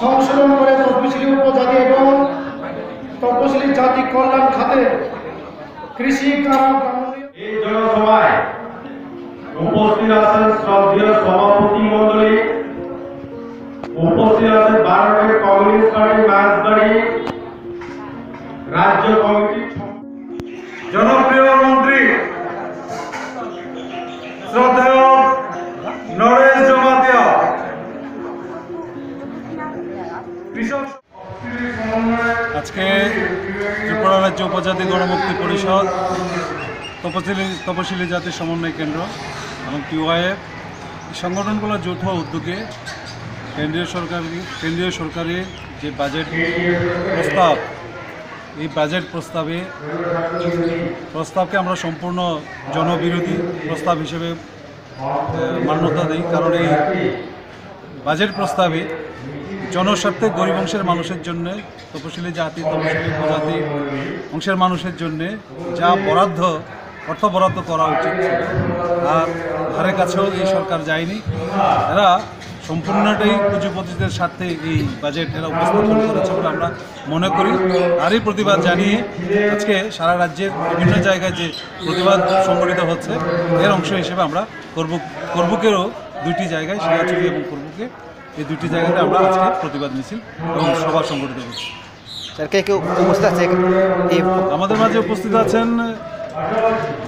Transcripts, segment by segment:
সংশোধন করে তপশিলি উপজাতি এবং তপশিলি জাতি কল্যাণ খাতে কৃষি এই জনসভায় উপস্থিত আছেন শ্রদ্ধেয় সভাপতি মণ্ডলী, উপস্থিত আছেন ভারতের কমিউনিস্ট পার্টি মাঝবাড়ি রাজ্য কমিটির জনপ্রিয় মন্ত্রী শ্রদ্ধেয় নরেশ জমাতিয়া, আজকে ত্রিপুরা রাজ্য উপজাতি গণমুক্তি পরিষদ, তপশিলি জাতি সমন্বয় কেন্দ্র এবং টিওআইএফ এই সংগঠনগুলোর যৌথ উদ্যোগে কেন্দ্রীয় সরকারের যে বাজেট প্রস্তাব, এই বাজেট প্রস্তাবকে আমরা সম্পূর্ণ জনবিরোধী প্রস্তাব হিসেবে মান্যতা দিই। কারণ এই বাজেট প্রস্তাবে জনস্বার্থে গরিব অংশের মানুষের জন্য, তপশিলি জাতি তপশিলি উপজাতি অংশের মানুষের জন্য যা অর্থ বরাদ্দ করা উচিত ছিল আর ধারে কাছেও এই সরকার যায়নি। এরা সম্পূর্ণটাই পুঁজিপতিদের স্বার্থে এই বাজেট এরা উপস্থাপন করেছে বলে আমরা মনে করি। আর এই প্রতিবাদ জানিয়ে আজকে সারা রাজ্যের বিভিন্ন জায়গায় যে প্রতিবাদ সংগঠিত হচ্ছে এর অংশ হিসেবে আমরা করবুকেরও দুইটি জায়গায়, শিলাচুরি এবং করবুকে, এই দুটি জায়গাতে আমরা আজকে প্রতিবাদ মিছিল এবং সভা সংগঠিত করছি। আমাদের মাঝে উপস্থিত আছেন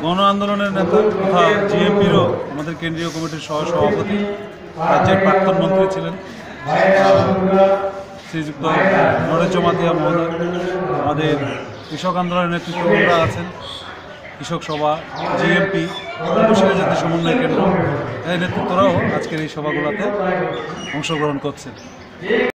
গণ আন্দোলনের নেতা তথা জিএমপিরও আমাদের কেন্দ্রীয় কমিটির সহসভাপতি, রাজ্যের প্রাক্তন মন্ত্রী ছিলেন শ্রীযুক্ত নরেশ জমাতিয়া মহোদয়, আমাদের কৃষক আন্দোলনের নেতৃত্বরা আছেন, কৃষক সভা, জিএমপি, তপশিলি জাতি সমন্বয় কেন্দ্র, এই নেতৃত্বরাও আজকের এই সভাগুলোতে অংশগ্রহণ করছেন।